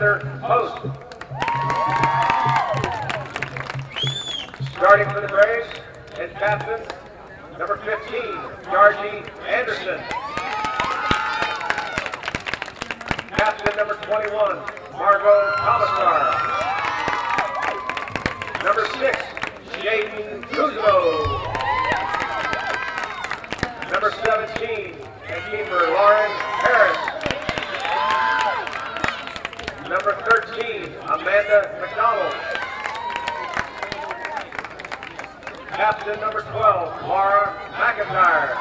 Heather Post. Starting for the Braves is captain number 15, Georgie Anderson. Captain number 21, Margot Commissar. Number 6, Jaden Kuzmo. Number 17, and keeper Lauren Harris. Number 13, Amanda McDonald. Captain number 12, Laura McIntyre.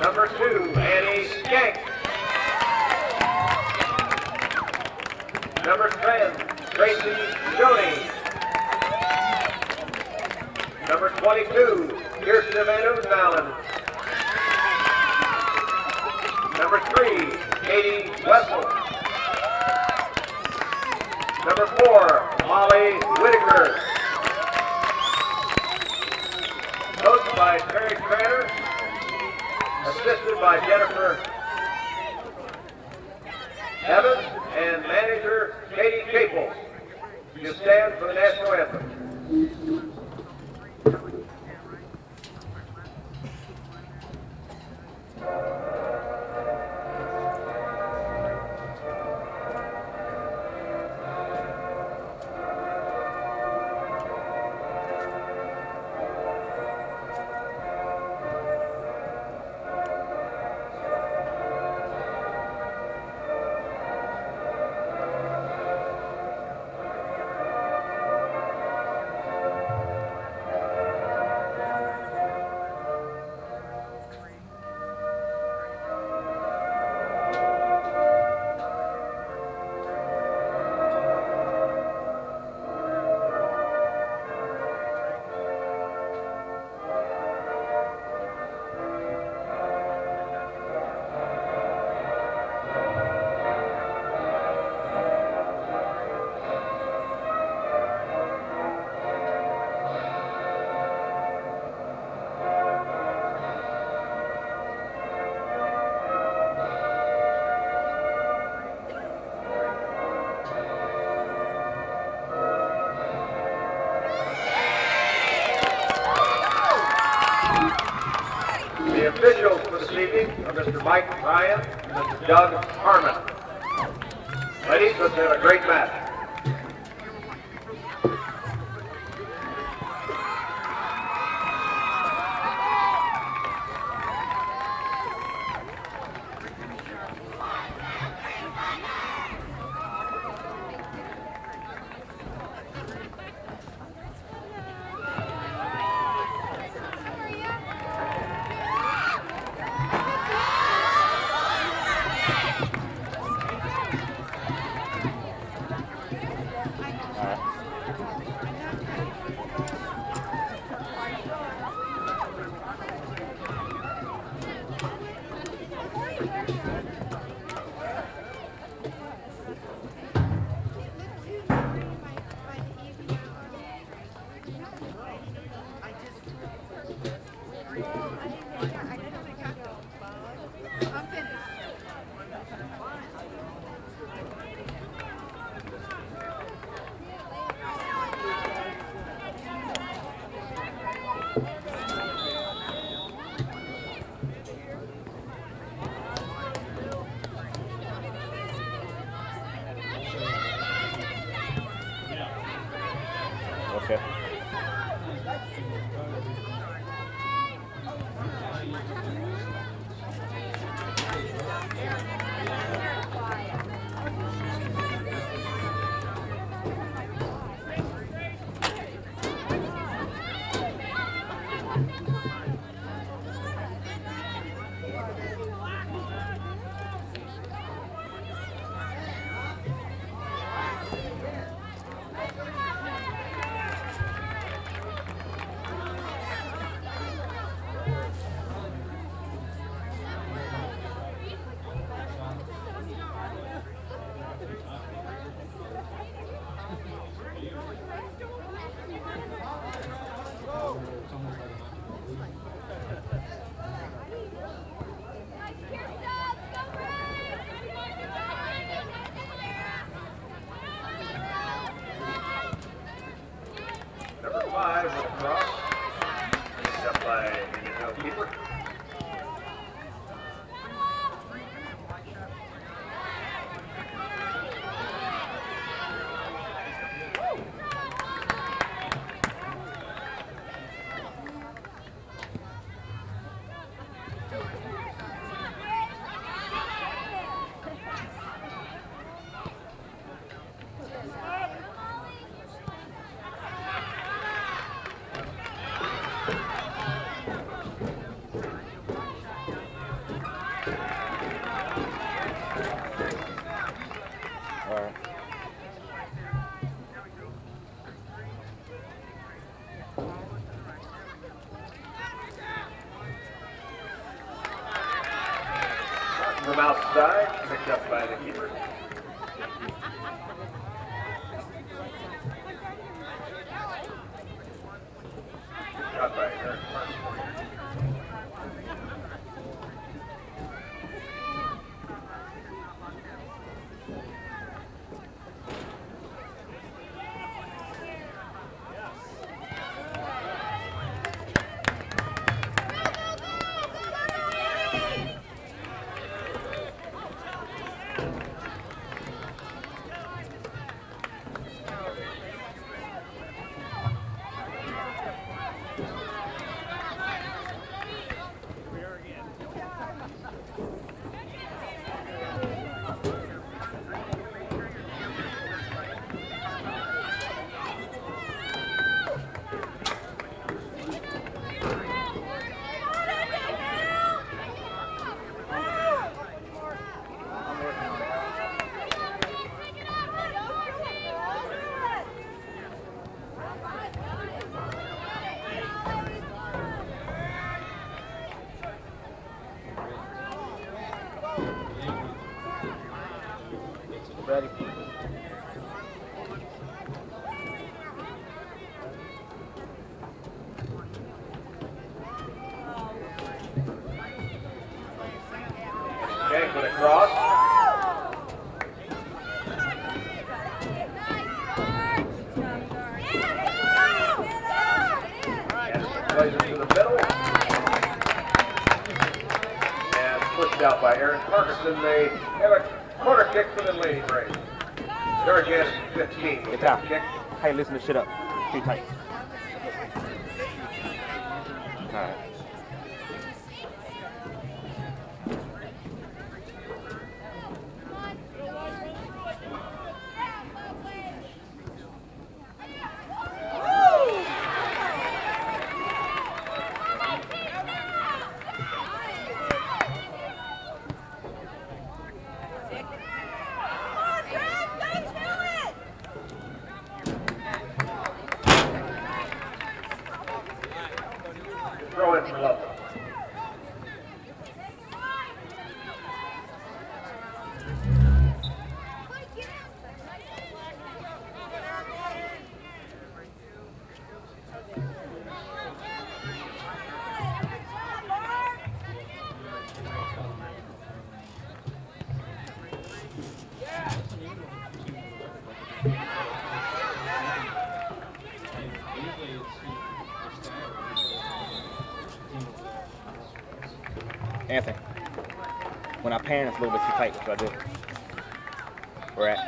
Number 2, Annie Skank. Number 10, Tracy Stoney. Number 22, Kirsten Van Oostalen. Number 3, Katie Wessel. Number 4, Molly Whitaker. Coached by Terry Cranner, assisted by Jennifer Evans, and manager Katie Capel. You stand for the national anthem. Officials for this evening are Mr. Mike Ryan and Mr. Doug Harmon. Ladies, let's have a great match. Okay. 5 with a cross. Picked up by the keeper. From outside, picked up by the keeper. Shot by Aaron. Ready. Okay, for the cross. Plays it to the middle. And pushed out by Aaron Parkinson. They have a corner kick for the Lady Braves. They're again 15. Get down. Hey, listen this shit up. Too tight. All right. Throw in for Loveland. Anthony, when I pan, it's a little bit too tight. What should I do? Where at?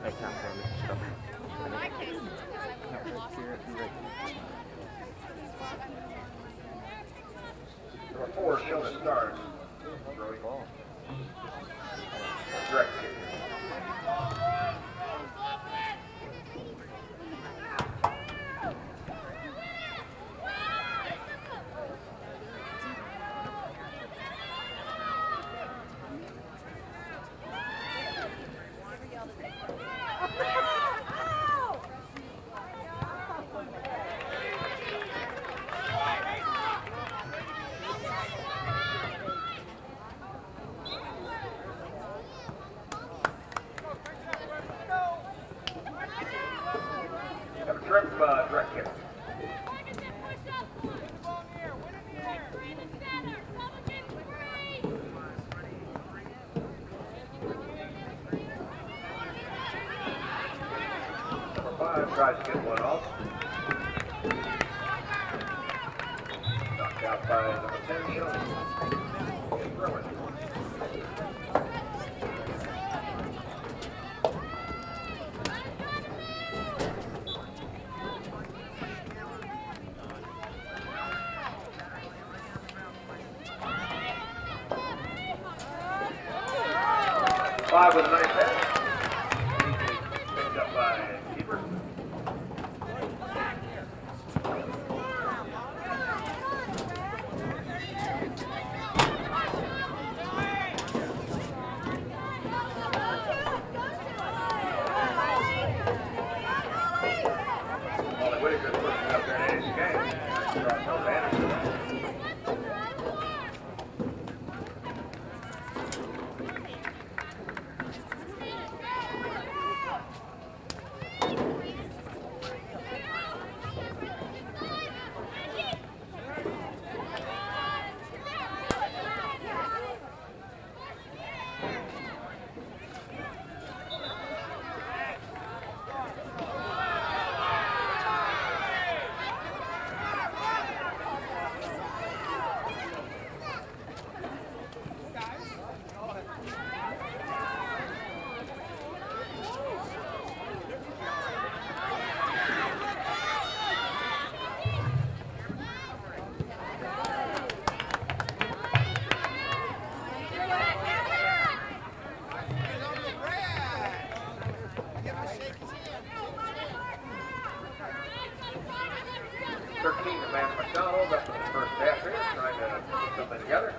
Take time for me. Shut up. Number 4, Sheldon Stars. Throwing ball. Direct kick. 5 tries to get one off. Knocked out by number 10, Shelley. It's Rowan. Five with a nice head. Picked up by keeper. Molly Whitaker's pushing up there in A's game. Cross over to Anderson. McDonald up in the first half here, trying to put something together.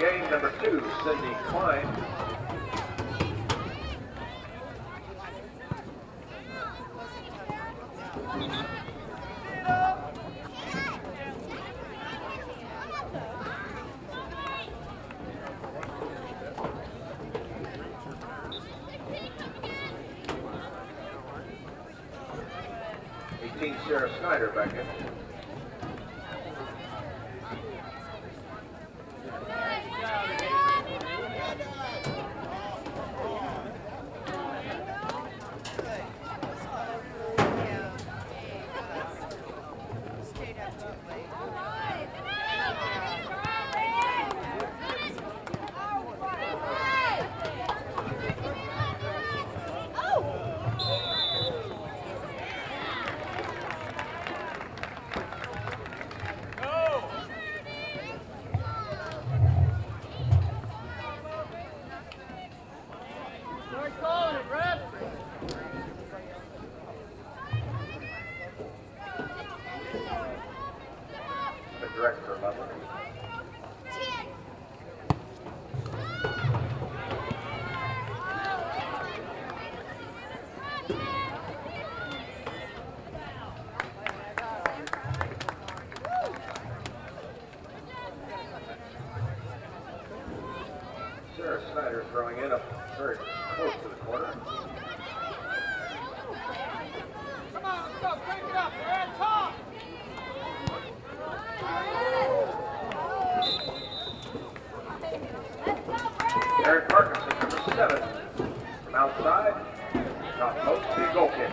Game number 2, Sydney Klein. Sarah Snyder back in. Director of Loveland. Sarah Snyder throwing in up very close to the corner. Come on, let's go, crank it up, we're at top. Aaron Parkinson, number 7, from outside, top post, the goal kick.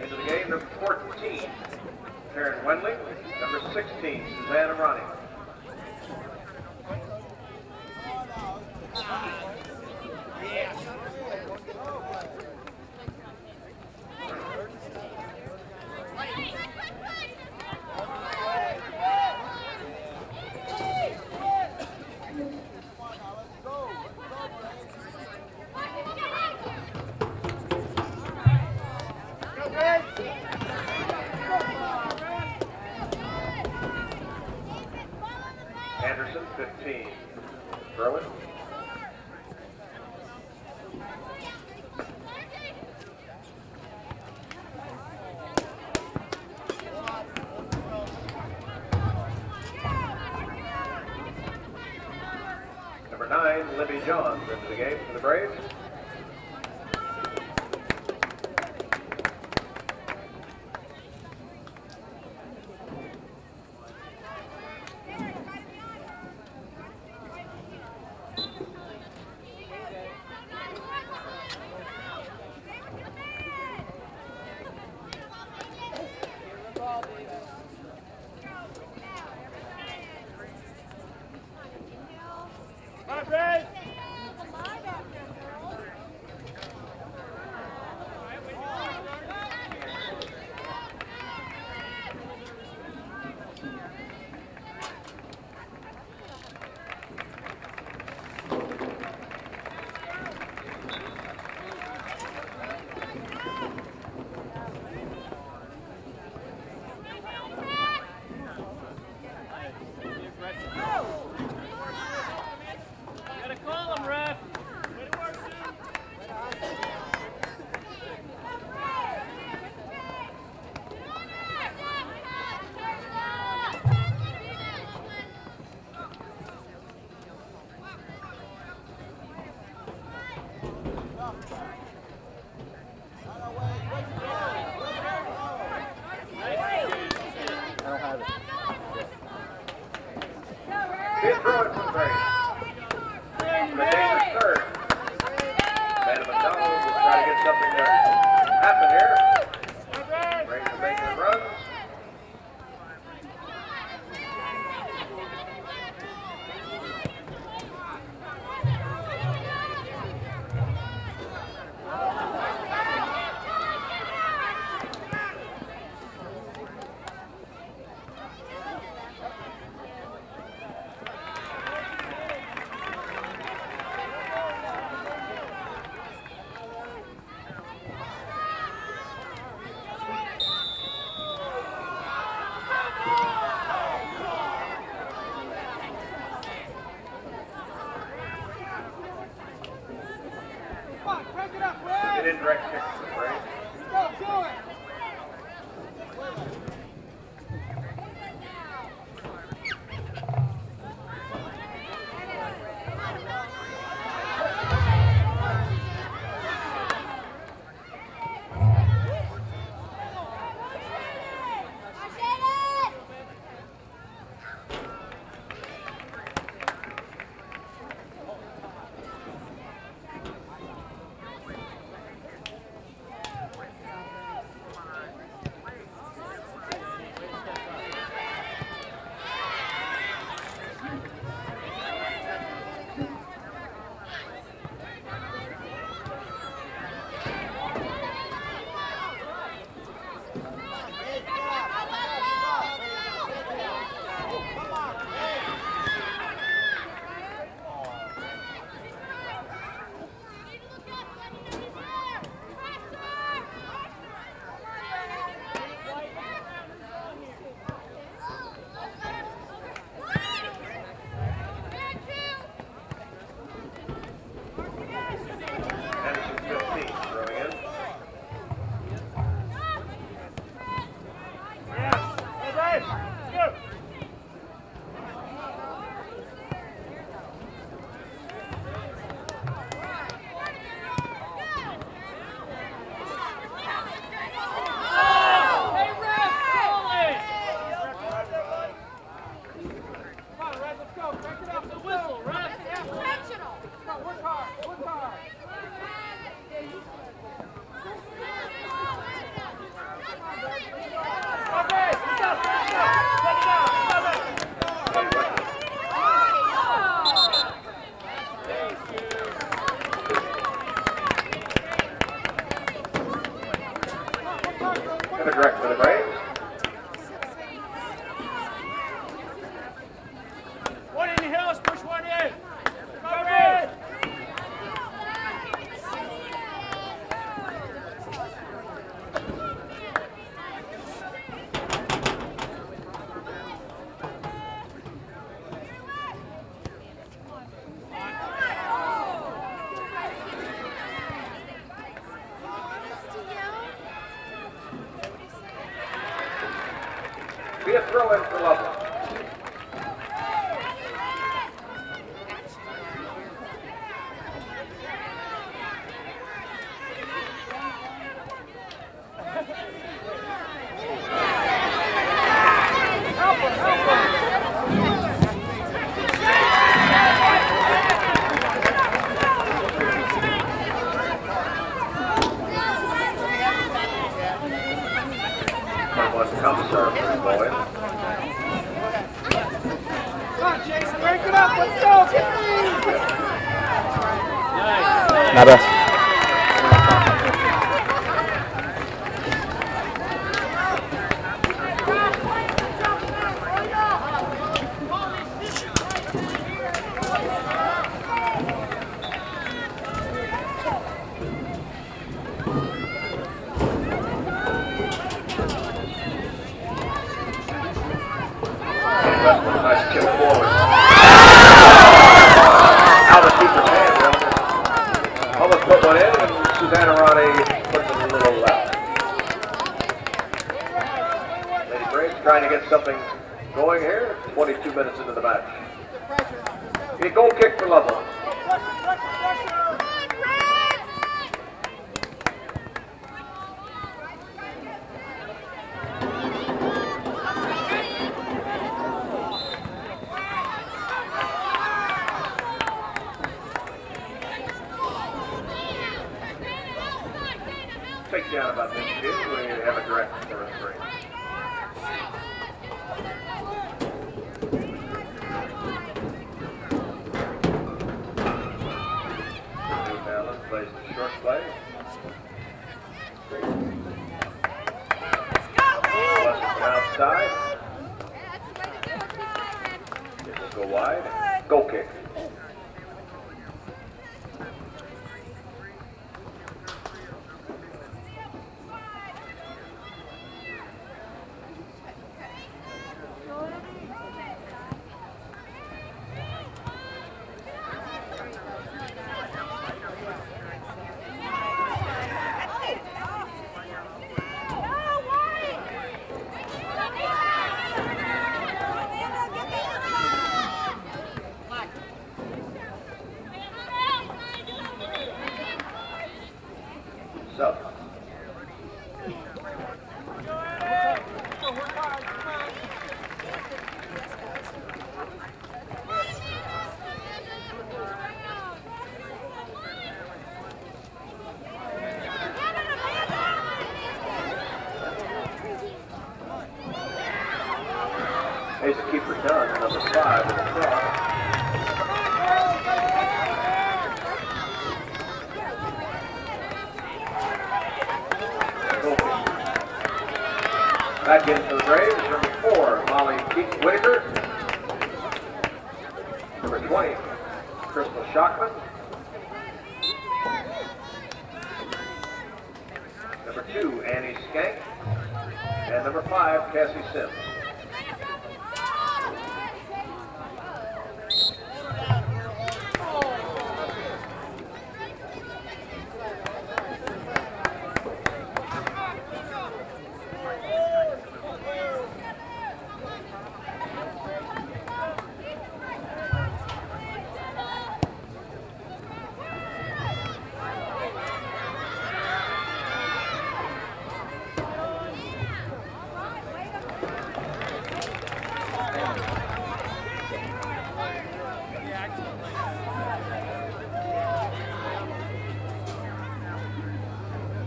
Into the game, number 14, Karen Wendling, number 16, Susanna Ronnie. Anderson, 15. Throw it. Number 9, Libby Johns into the game for the Braves. Big throw it from Braves. McDavis third. Madam McDonald will try to get something to happen here. Braves are making runs. Get in direct kick for the Braves. Go, do it. Take it out. throw in for Loveland. Come, sir, for the boys. Come on, Jason, break it up. Let's go. Get me. Not us. Nice kick forward. Out of the keeper's hand. Almost put one in, and Susanna Ronnie puts it a little left. Lady Braves trying to get something going here. 22 minutes into the match. A goal kick for Loveland. Take down about this kid. We have a direct for a three. New Balance plays the short play. West outside. It will go wide. Goal kick. So. Ace keeper done, number 5 in the cross. Back in for the Braves, number 4, Molly Whitaker. Number 20, Crystal Shockman. Number 2, Annie Skank. And number 5, Cassie Sims.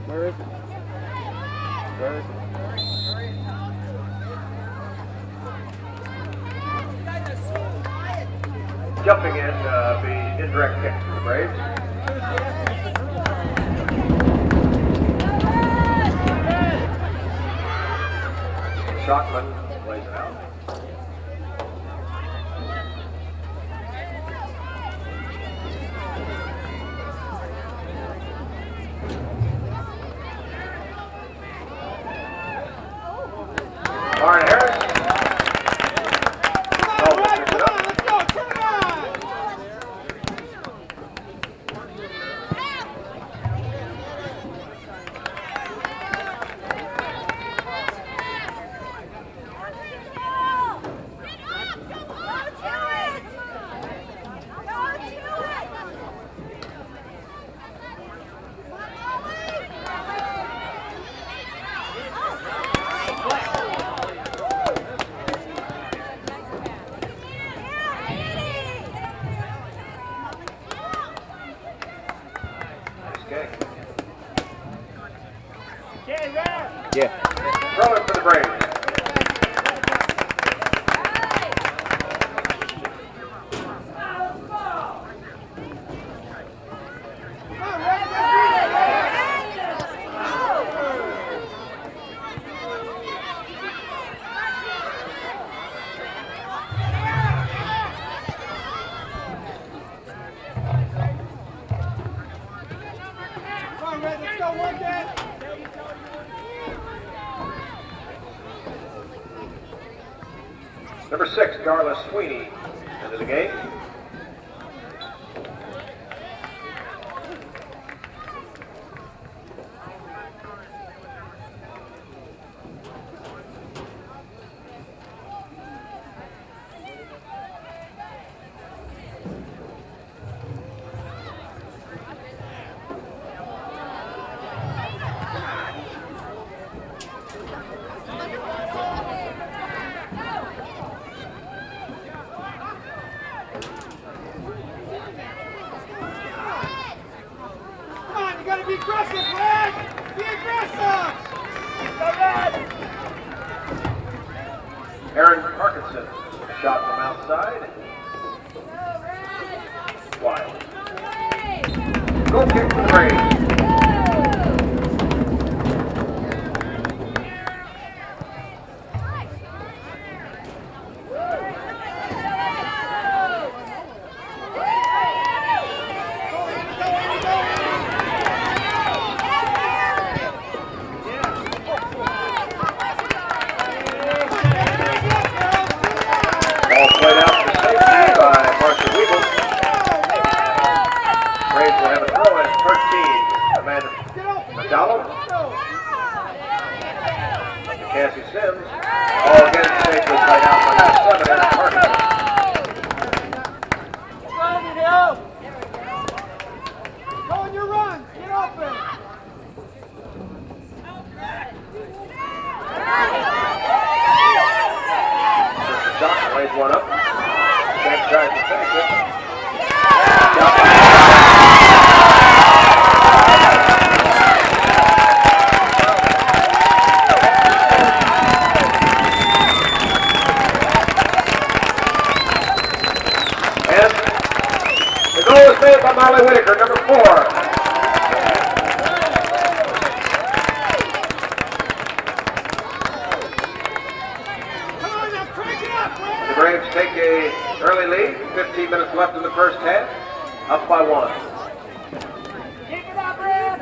Where is it? Where is it? Jumping in, the indirect kick for the Braves. Shockman plays it out. All right, Harris. Come on, Brad, come on, let's go, turn it on. Number 6, Darla Sweeney, into the game. Be aggressive, Red! Be aggressive! Aaron Parkinson, shot from outside. Wild. Goal kick for the Braves. One up. Jack tries to finish it. And the goal is made by Molly Whitaker, number 4. Braves take a early lead, 15 minutes left in the first half, up by 1. Keep it up, Red!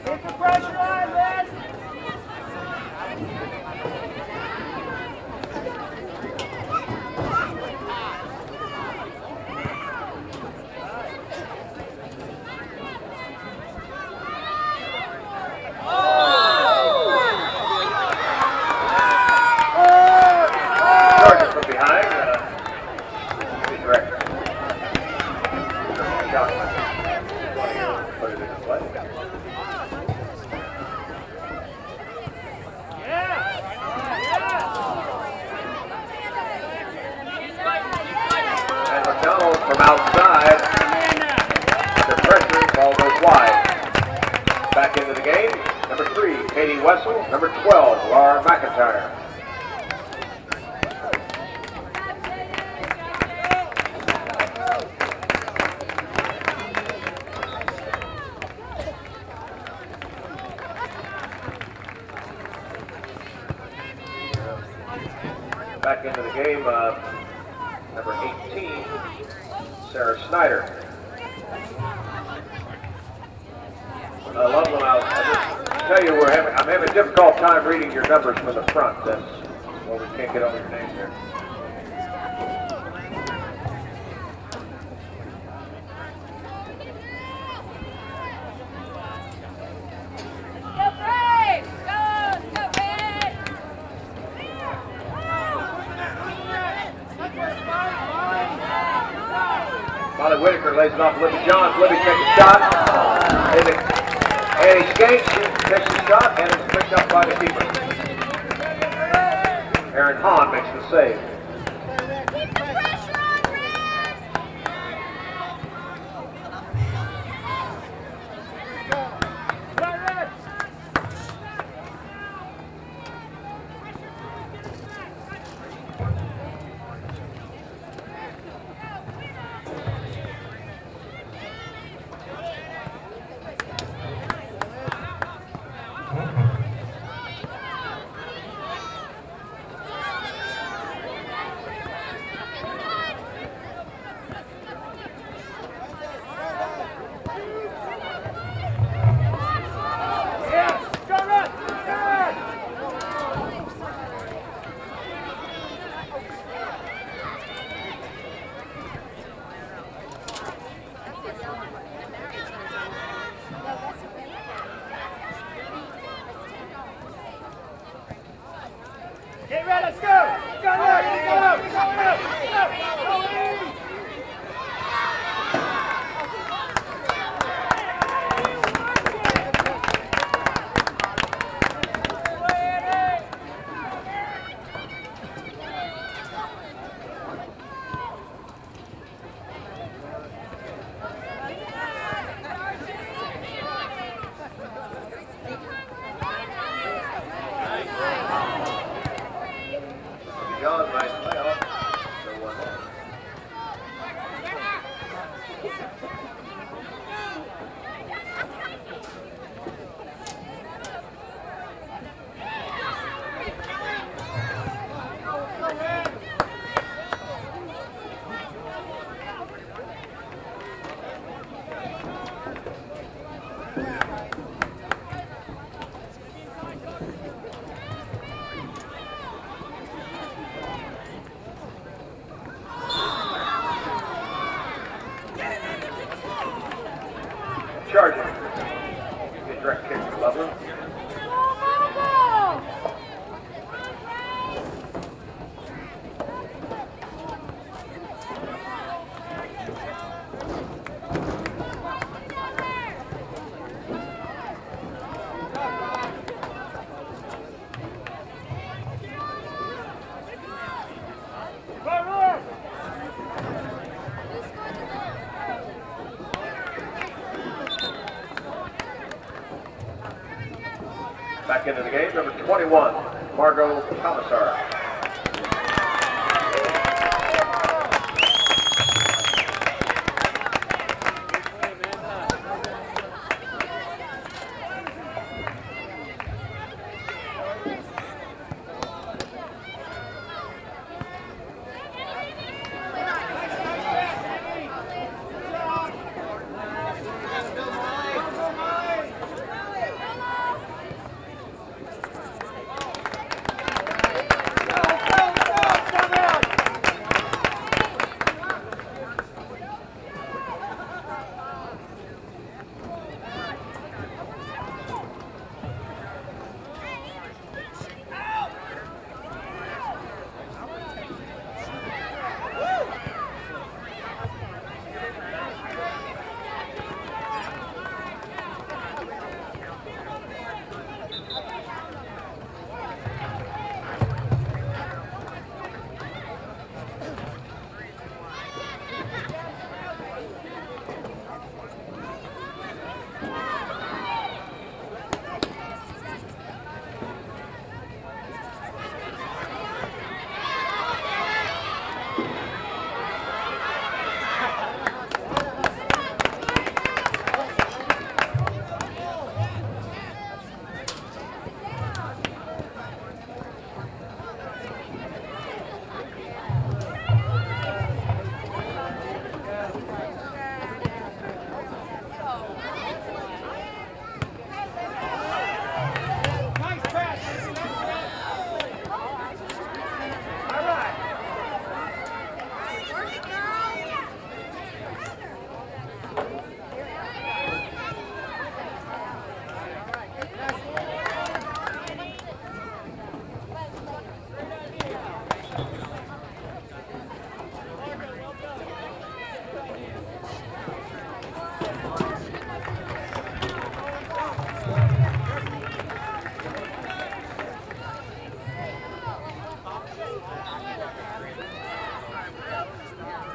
Keep the pressure on, Red! Georgia from behind. Be direct. Shot. Put it in play. And McDonald from outside. The pressure, ball goes wide. Back into the game. Number 3, Katie Wessel. Number 12, Laura McIntyre. Back into the game, number 18, Sarah Snyder. Loveland, I'll just tell you, I'm having a difficult time reading your numbers from the front. That's well, we can't get over your names here. Molly Whitaker lays it off to Libby Johns. Libby takes a shot. And he skates, she takes a shot, and it's picked up by the keeper. Aaron Hahn makes the save. Charging. Good direct kick for Loveland. Back into the game, number 21, Margot Commissar.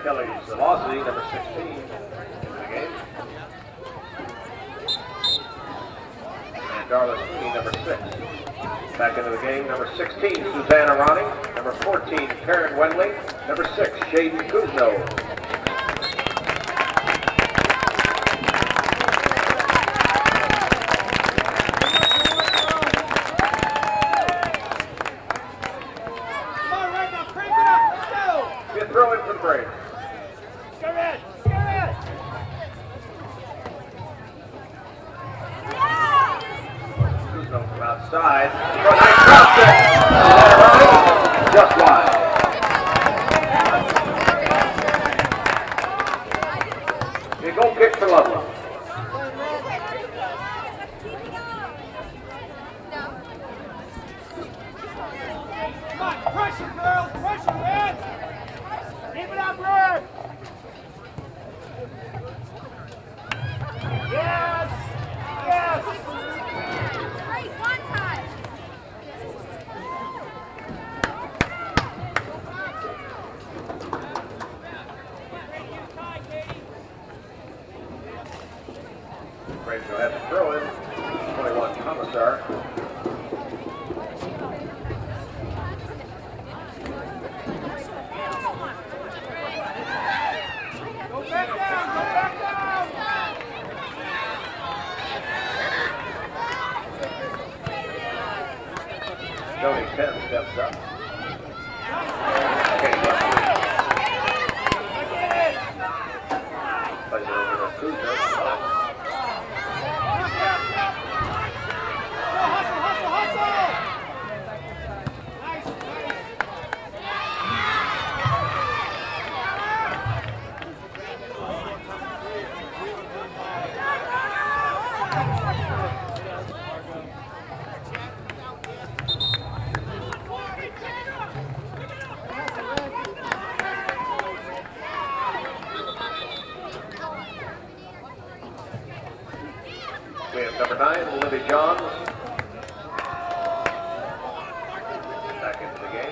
Kelly Velocity, number 16, into the game. And Darla Sweeney, number 6. Back into the game, number 16, Susanna Ronning. Number 14, Karen Wendley. Number 6, Shaden Kuzno. Throw in for the break. Go red! Go red! Kuzno from outside. Nice drop set. Just wide. A goal kick for Loveland. Come on, pressure, girls! Pressure, red! Keep it up, red! Yes! Yes! Great, one time! Rachel has to throw in. 21 Commissar. Go back down! Go back down! Tony 10 steps up. Plays it over to Kuzno. We have number 9, Libby Johns, back into the game.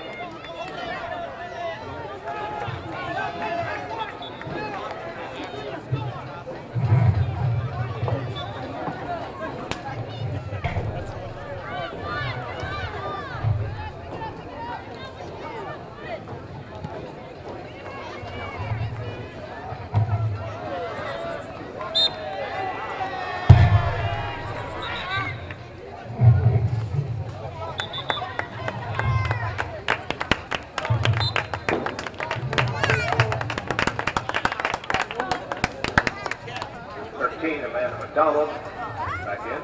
Amanda McDonald back in.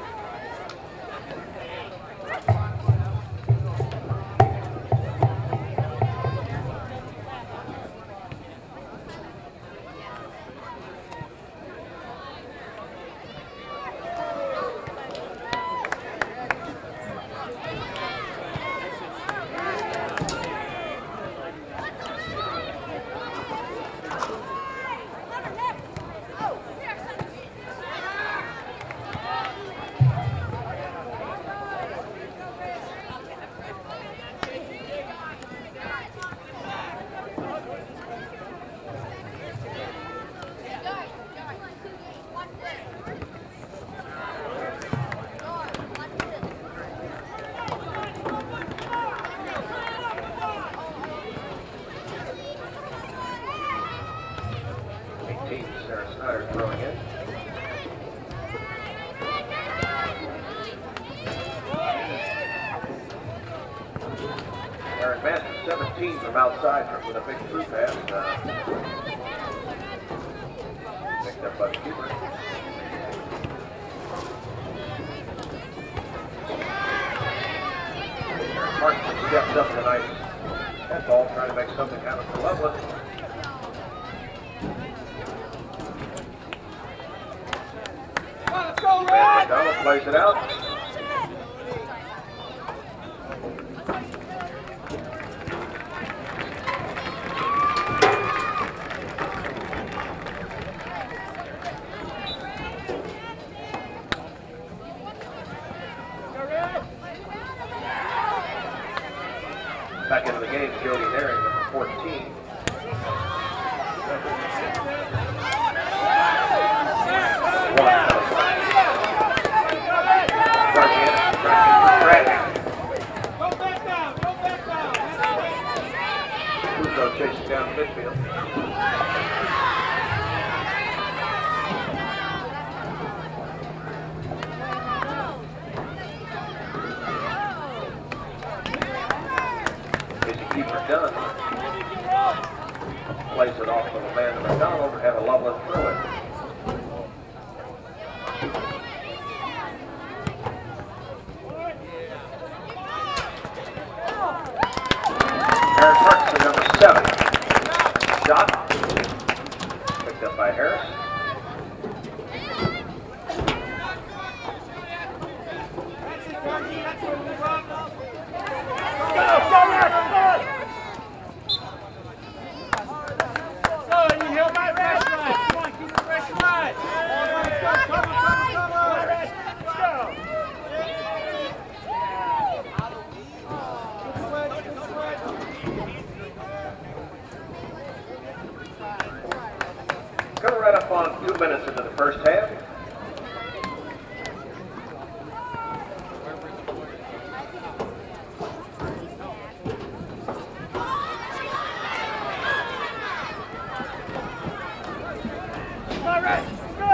Sarah Snyder throwing in. Aaron Master, 17 from outside with a big through pass. Picked up by the keeper. Aaron Parkinson steps up tonight. That ball trying to make something happen for Loveland. McDonald plays it out. Back into the game, Jody Herring, number 14. Chasing down the midfield. Here's the keeper done. Plays it off of Amanda McDonald and have a Loveland throw it. Aaron Parkinson, number 7. Shot. Picked up by Harris. Coming right up on 2 minutes into the first half. All right, go!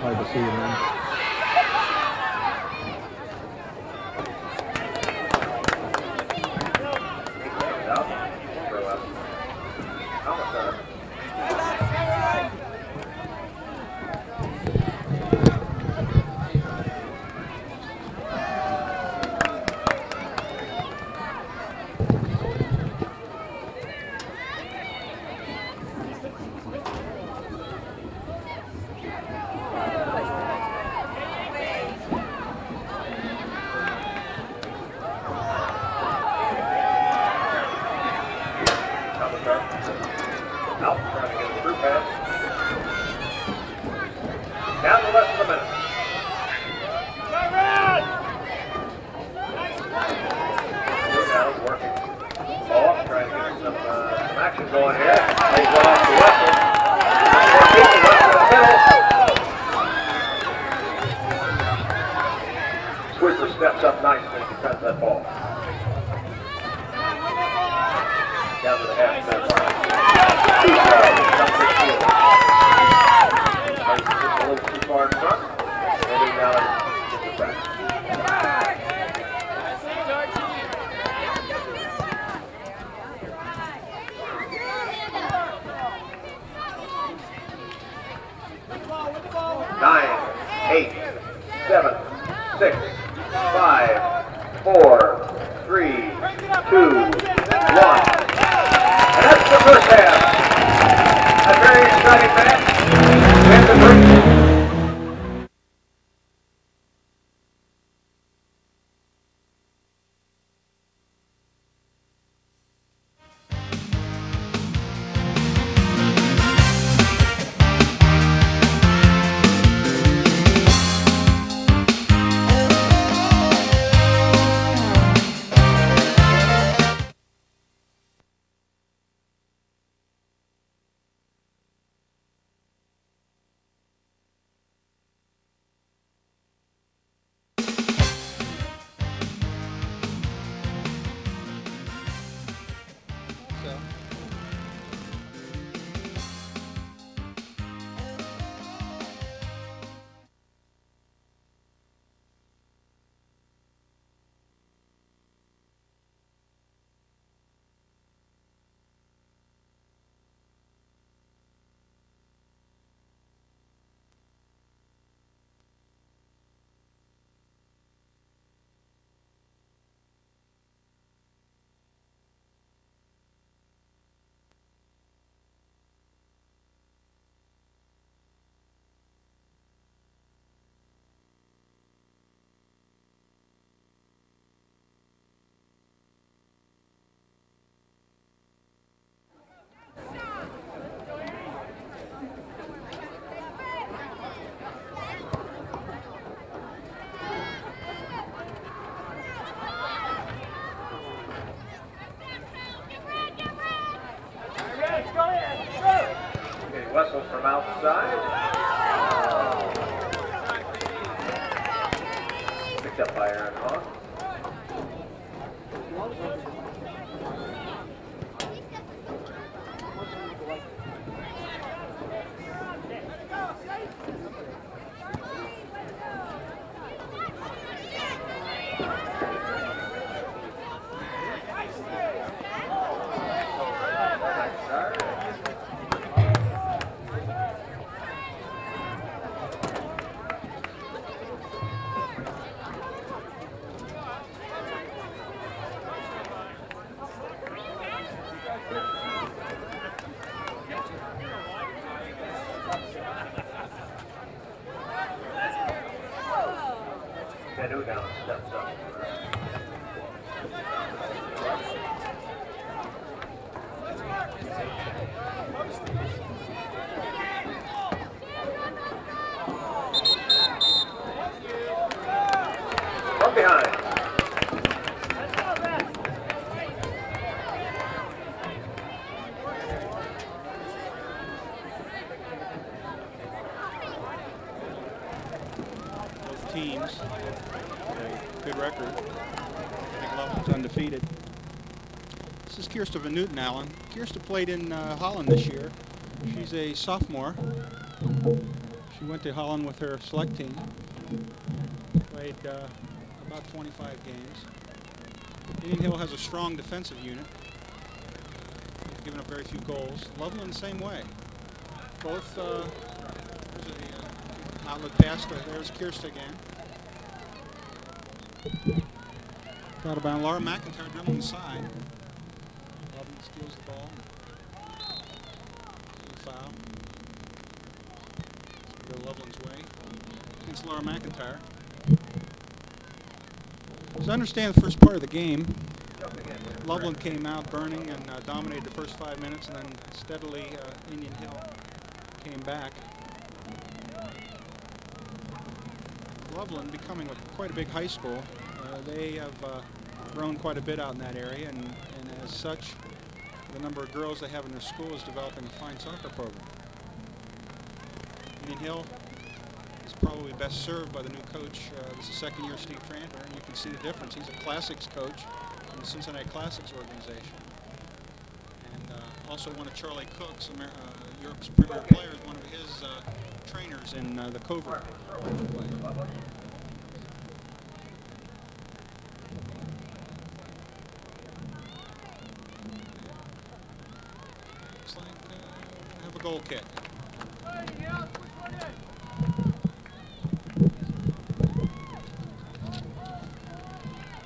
Hard to see, man. 7, 6, 5, 4, 3, 2, 1. And that's the first half. A very exciting match. And the break. Wessel from outside. Picked up by Aaron Hawk. Down steps up. From behind. Both teams. Good record. I think Loveland's undefeated. This is Kirsta Van Newton Allen. Kirsta played in Holland this year. She's a sophomore. She went to Holland with her select team. Played about 25 games. Indian Hill has a strong defensive unit. They've given up very few goals. Loveland the same way. Both, there's an outlet pass. There's Kirsta again. Got about Laura McIntyre dribbling inside. Loveland steals the ball. Foul. Go Loveland's way against Laura McIntyre. So I understand the first part of the game. Loveland came out burning and dominated the first 5 minutes, and then steadily Indian Hill came back. Loveland becoming quite a big high school. They have grown quite a bit out in that area, and as such, the number of girls they have in their school is developing a fine soccer program. Indian Hill is probably best served by the new coach. This is second-year Steve Tranter, and you can see the difference. He's a classics coach in the Cincinnati Classics organization, and also one of Charlie Cook's, Europe's premier players, one of his trainers in the covert play. Looks like we have a goal kick.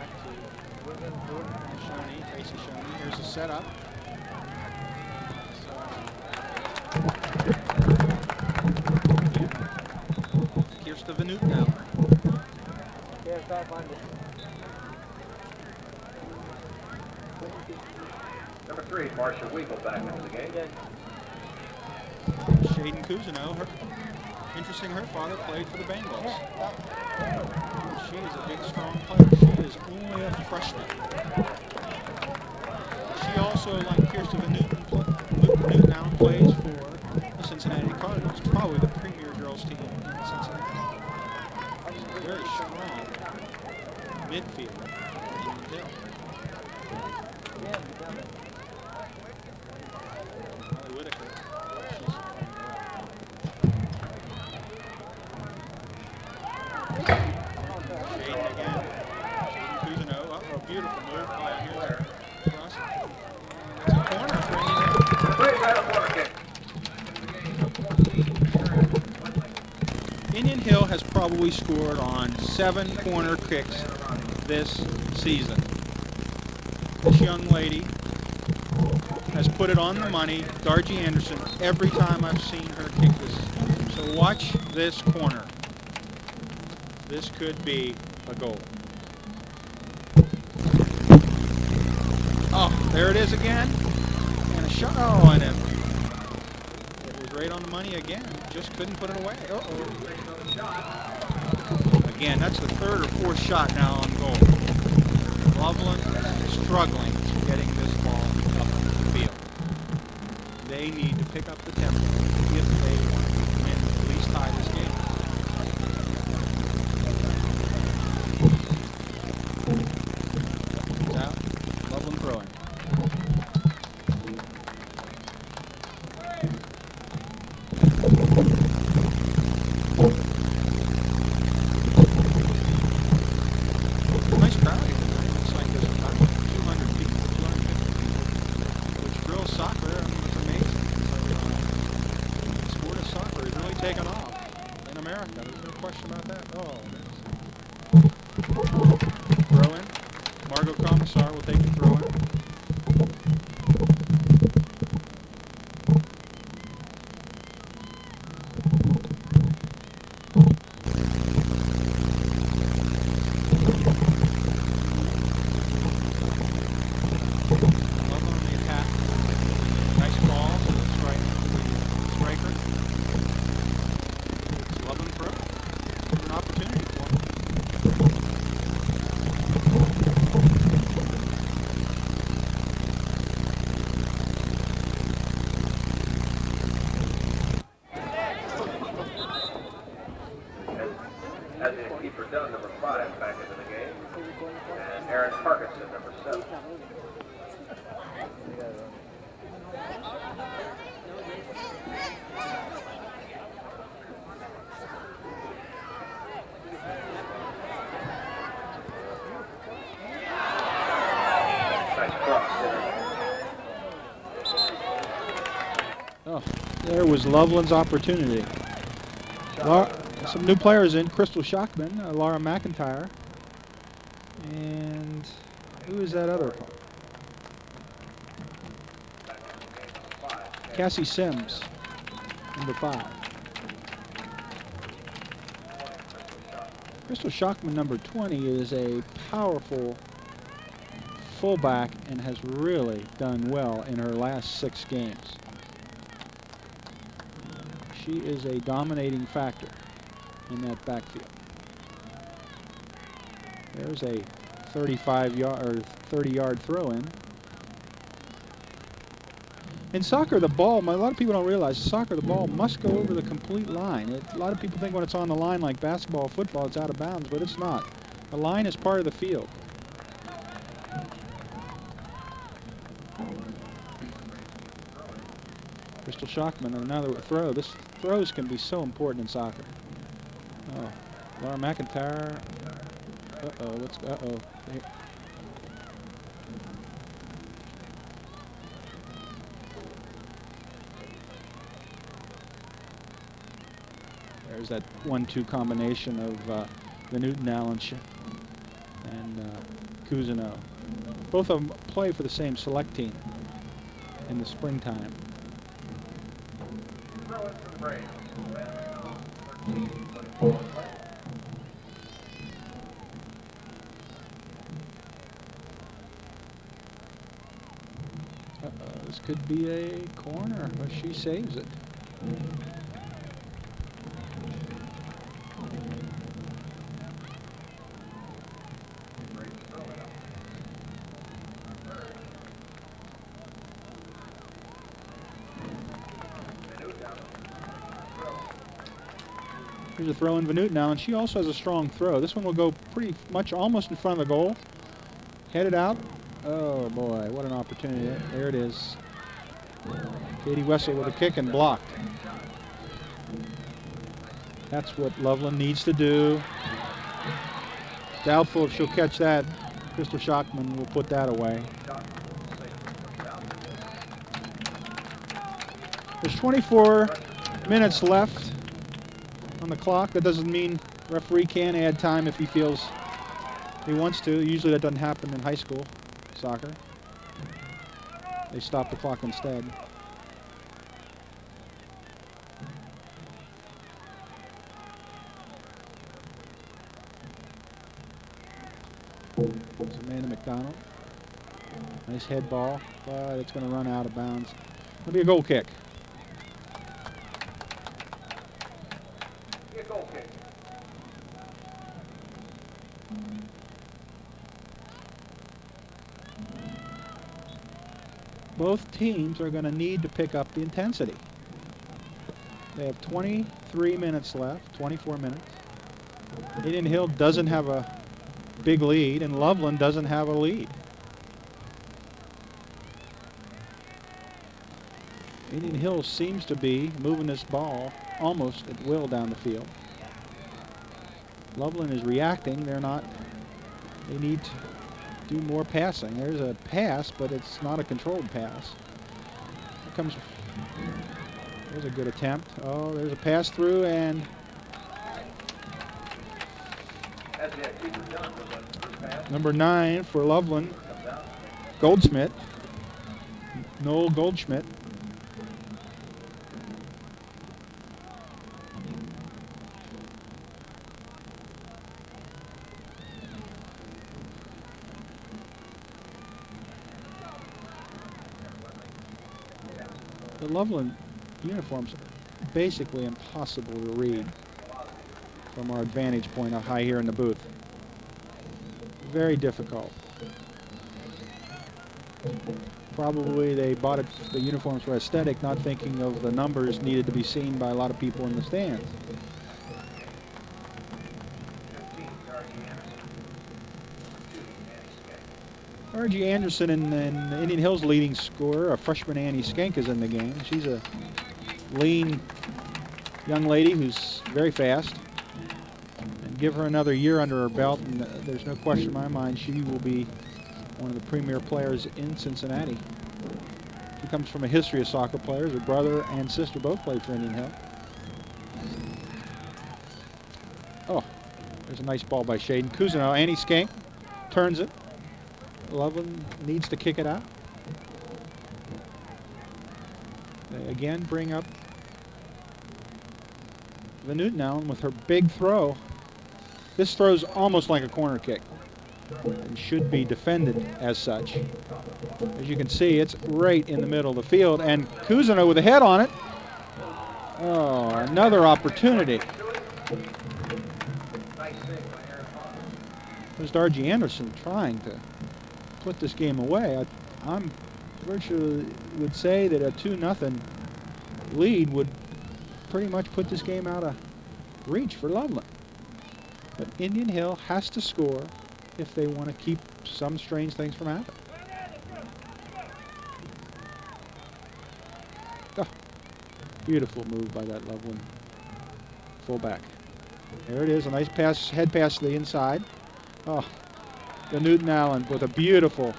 back to Shoney, Tracy Shoney. Here's a setup. Kirsta Van Newton now. Number 3, Marcia Weagle back into the game. Shaden Cousineau, interesting, her father played for the Bengals. She is a big, strong player. She is only a freshman. She also, like Kirsta Van Newton now, plays for the Cincinnati Cardinals, probably the premier girls team in Cincinnati. Very strong midfielder in the hill. Whitaker. Shaden again. Shaden Cousineau. Oh, a beautiful move by here. Cross. It's a corner for Indian Hill has probably scored on 7 corner kicks this season. This young lady has put it on the money, Dargie Anderson, every time I've seen her kick this. So watch this corner. This could be a goal. Oh, there it is again. And a shot. Oh, and it was right on the money again. Just couldn't put it away. Uh-oh. Again, that's the 3rd or 4th shot now on goal. Loveland struggling getting this ball up the field. They need to pick up the tempo if they want to win, at least tie this game. It's out. Loveland throwing. Nice crowd here. It's like there's about 200 people, 250 people, which drills soccer. I mean, it's amazing. The sport of soccer is really taken off in America. There's no question about that. Oh, throw in. Margot Commissar will take the throw in. As in keeper Dunn, number 5, back into the game. And Aaron Parkinson, number 7. Nice cross. Oh, there was Loveland's opportunity. Some new players in, Crystal Shockman, Laura McIntyre, and who is that other? Cassie Sims, number 5. Crystal Shockman, number 20, is a powerful fullback and has really done well in her last 6 games. She is a dominating factor in that backfield. There's a 35-yard or 30-yard throw-in. In soccer, the ball, a lot of people don't realize, in soccer, the ball must go over the complete line. A lot of people think when it's on the line like basketball or football, it's out of bounds, but it's not. The line is part of the field. Crystal Shockman, another throw. Throws can be so important in soccer. Oh, Laura McIntyre. Uh-oh, uh-oh. There's that 1-2 combination of the Newton Allen and Cousineau. Both of them play for the same select team in the springtime. Throw in for the Braves. 13-24 play. This could be a corner, but she saves it. Here's a throw in Vanute now, and she also has a strong throw. This one will go pretty much almost in front of the goal. Headed out. Oh boy, what an opportunity. There it is. Katie Wessel with a kick and blocked. That's what Loveland needs to do. Doubtful if she'll catch that. Crystal Schockman will put that away. There's 24 minutes left on the clock. That doesn't mean referee can add time if he feels he wants to. Usually that doesn't happen in high school soccer. They stop the clock instead. It's Amanda McDonald. Nice head ball, but it's going to run out of bounds. It'll be a goal kick. A goal kick. Both teams are going to need to pick up the intensity. They have 23 minutes left, 24 minutes. Indian Hill doesn't have a big lead, and Loveland doesn't have a lead. Indian Hill seems to be moving this ball almost at will down the field. Loveland is reacting. They're not. They need to do more passing. There's a pass, but it's not a controlled pass. Here comes. There's a good attempt. Oh, there's a pass through, and number 9 for Loveland, Goldschmidt, Noel Goldschmidt. The Loveland uniforms are basically impossible to read from our vantage point up high here in the booth. Very difficult. Probably they bought the uniforms for aesthetic, not thinking of the numbers needed to be seen by a lot of people in the stands. R.G. Anderson and Indian Hill's leading scorer, a freshman Annie Skank, is in the game. She's a lean young lady who's very fast. And give her another year under her belt, and there's no question in my mind she will be one of the premier players in Cincinnati. She comes from a history of soccer players. Her brother and sister both played for Indian Hill. Oh, there's a nice ball by Shaden Cousineau. Annie Skank turns it. Loveland needs to kick it out. They again bring up Vanute now with her big throw. This throw's almost like a corner kick and should be defended as such. As you can see, it's right in the middle of the field, and Cousineau with a head on it. Oh, another opportunity. There's R.G. Anderson trying to put this game away. I'm virtually would say that a 2-0 lead would pretty much put this game out of reach for Loveland. But Indian Hill has to score if they want to keep some strange things from happening. Oh, beautiful move by that Loveland fullback. There it is, a nice pass, head pass to the inside. Oh, the Newton Allen with a beautiful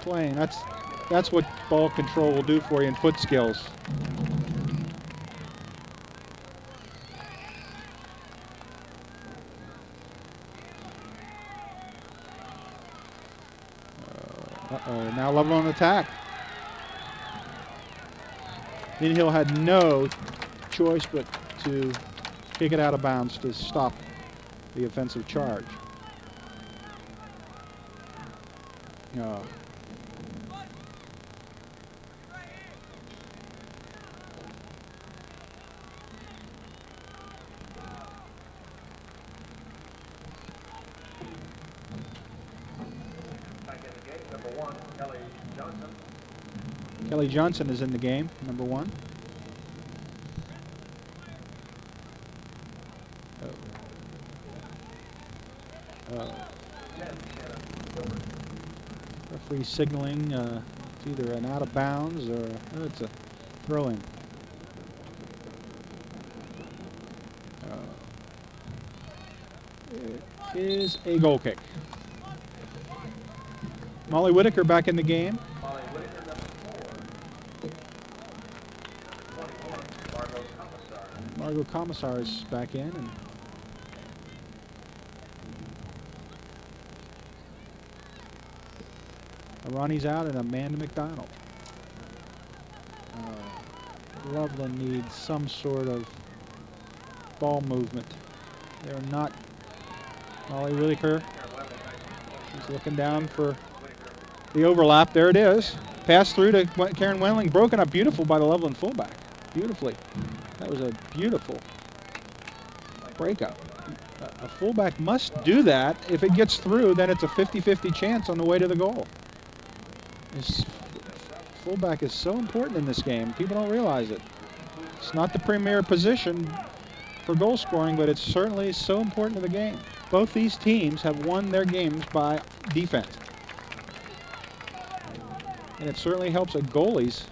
playing. That's what ball control will do for you in foot skills. Uh-oh, now Loveland on attack. Indian Hill had no choice but to kick it out of bounds to stop the offensive charge. Kelly Johnson is in the game, number 1. Referee signaling it's either an out of bounds or it's a throw-in. It is a goal kick. Molly Whitaker back in the game. Margot Commissar is back in. And Ronnie's out and Amanda McDonald. Loveland needs some sort of ball movement. They're not. Molly Whitaker. She's looking down for the overlap. There it is. Pass through to Karen Wenling. Broken up beautiful by the Loveland fullback. Beautifully. That was a beautiful breakup. A fullback must do that. If it gets through, then it's a 50-50 chance on the way to the goal. This fullback is so important in this game. People don't realize it. It's not the premier position for goal scoring, but it's certainly so important to the game. Both these teams have won their games by defense. And it certainly helps a goalie's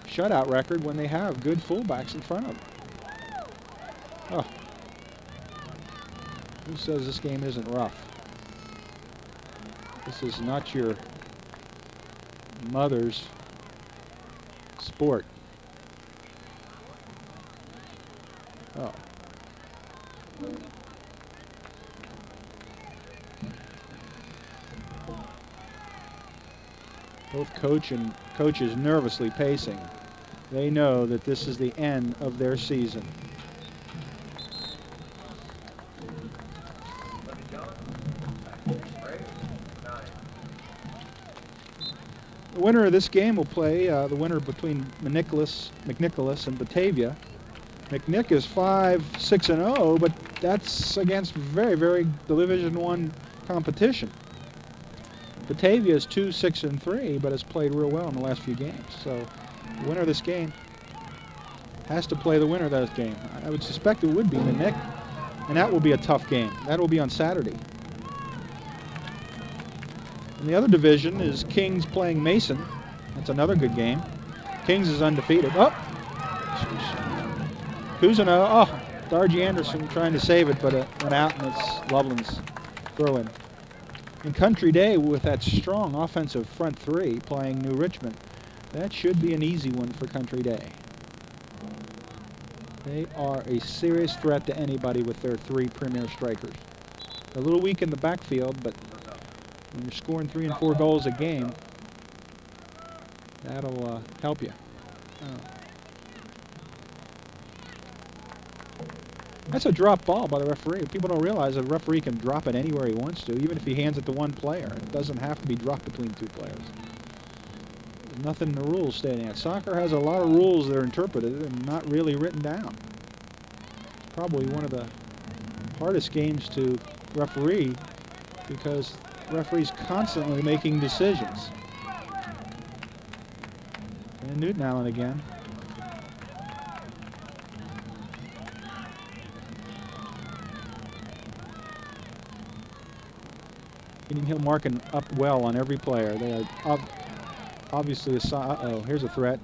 shutout record when they have good fullbacks in front of them. Oh. Who says this game isn't rough? This is not your mother's sport. Oh. Both coaches nervously pacing. They know that this is the end of their season. The winner of this game will play the winner between McNicholas and Batavia. McNick is 5-6-0, but that's against very Division I competition. Batavia is 2-6-3, but has played real well in the last few games. So the winner of this game has to play the winner of that game. I would suspect it would be McNick, and that will be a tough game. That will be on Saturday. And the other division is Kings playing Mason. That's another good game. Kings is undefeated. Oh! Cousineau. Oh! Dargie Anderson trying to save it, but it went out, and it's Loveland's throw-in. In Country Day, with that strong offensive front three playing New Richmond, that should be an easy one for Country Day. They are a serious threat to anybody with their 3 premier strikers. They're a little weak in the backfield, but when you're scoring 3 and 4 goals a game, that'll help you. Oh. That's a drop ball by the referee. People don't realize the referee can drop it anywhere he wants to, even if he hands it to one player. It doesn't have to be dropped between 2 players. There's nothing in the rules stating that. Soccer has a lot of rules that are interpreted and not really written down. It's probably one of the hardest games to referee because the referee's constantly making decisions. And Newton Allen again. Indian Hill marking up well on every player. They are obviously uh-oh, here's a threat.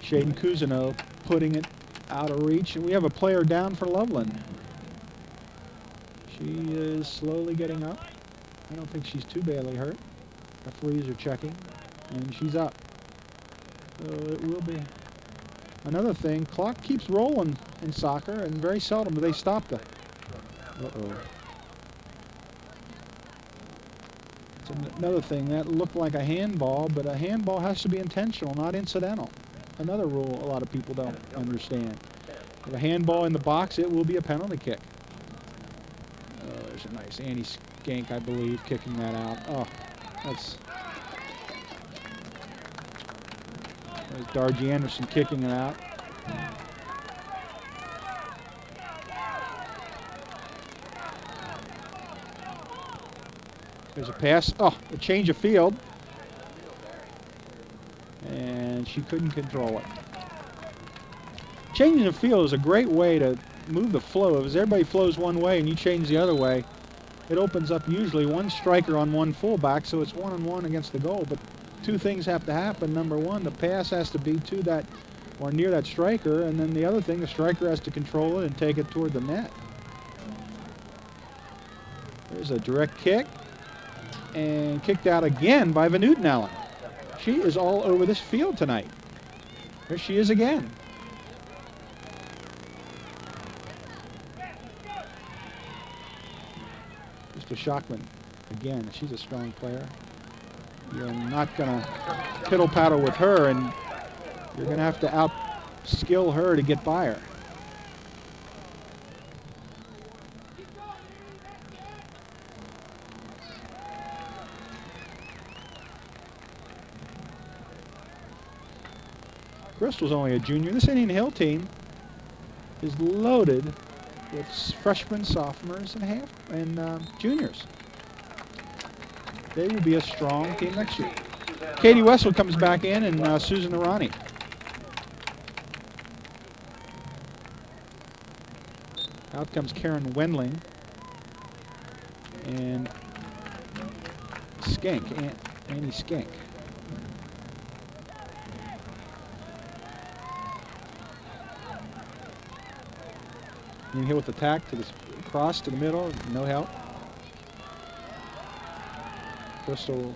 Shaden Cousineau putting it out of reach, and we have a player down for Loveland. She is slowly getting up. I don't think she's too badly hurt. Referees are checking, and she's up. So it will be another thing. Clock keeps rolling in soccer, and very seldom do they stop the. Uh-oh. It's another thing. That looked like a handball, but a handball has to be intentional, not incidental. Another rule a lot of people don't understand. If a handball in the box, it will be a penalty kick. Oh, there's a nice Annie Skank, I believe, kicking that out. Oh, that's... There's Dargie Anderson kicking it out. There's a pass. Oh, a change of field. And she couldn't control it. Changing the field is a great way to move the flow. If everybody flows one way and you change the other way, it opens up usually one striker on one fullback, so it's 1-on-1 against the goal. But two things have to happen. Number one, the pass has to be to that or near that striker, and then the other thing, the striker has to control it and take it toward the net. There's a direct kick, and kicked out again by Van Newton-Allen. She is all over this field tonight. There she is again. Mr. Shockman, again, she's a strong player. You're not going to piddle-paddle with her, and you're going to have to out-skill her to get by her. Bristol's only a junior. This Indian Hill team is loaded with freshmen, sophomores, and juniors. They will be a strong team next year. Katie Wessel comes back in, and Susan Arani. Out comes Karen Wendling and Skank, Annie Skank. Indian Hill with attack to the cross to the middle, no help. Bristol,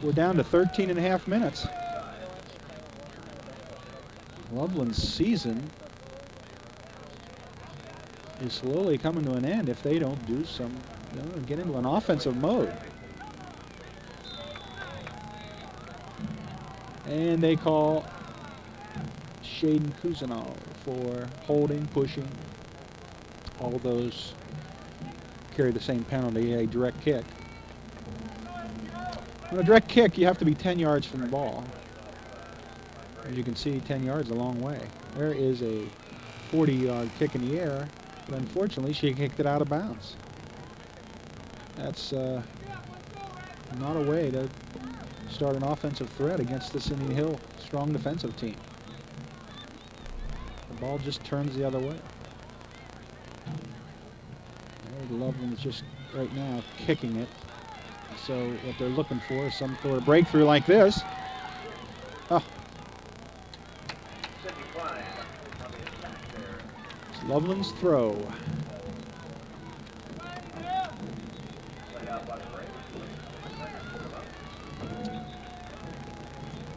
we're down to 13.5 minutes. Loveland's season is slowly coming to an end if they don't do some, get into an offensive mode. And they call Shaden Kuzanov for holding, pushing. All those carry the same penalty, a direct kick. On a direct kick, you have to be 10 yards from the ball. As you can see, 10 yards is a long way. There is a 40-yard kick in the air, but unfortunately, she kicked it out of bounds. That's not a way to start an offensive threat against this Indian Hill strong defensive team. The ball just turns the other way. Loveland is just right now kicking it. So what they're looking for is some sort of breakthrough like this. Oh. It's Loveland's throw.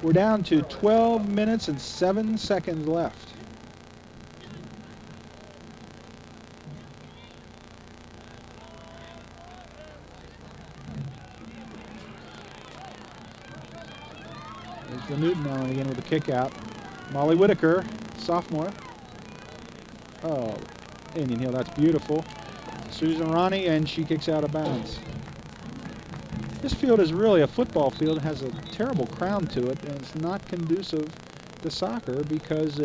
We're down to 12 minutes and 7 seconds left. There's Newton now again with a kick out. Molly Whitaker, sophomore. Oh, Indian Hill, that's beautiful. Susan Ronnie, and she kicks out of bounds. This field is really a football field. It has a terrible crown to it, and it's not conducive to soccer because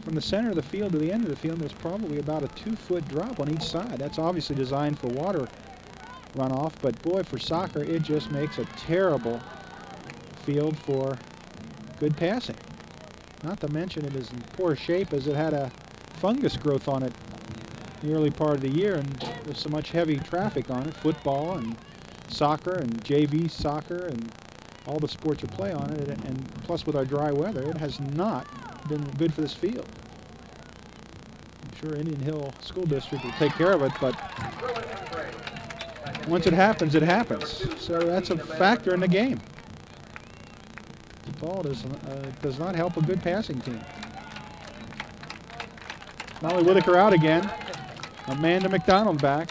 from the center of the field to the end of the field, there's probably about a 2-foot drop on each side. That's obviously designed for water runoff, but boy, for soccer, it just makes a terrible field for good passing. Not to mention it is in poor shape as it had a fungus growth on it in the early part of the year, and there's so much heavy traffic on it, football and soccer and JV soccer and all the sports you play on it, and plus with our dry weather, it has not been good for this field. I'm sure Indian Hill School District will take care of it, but once it happens, it happens. So that's a factor in the game. The ball does not help a good passing team. Molly Whitaker out again. Amanda McDonald back.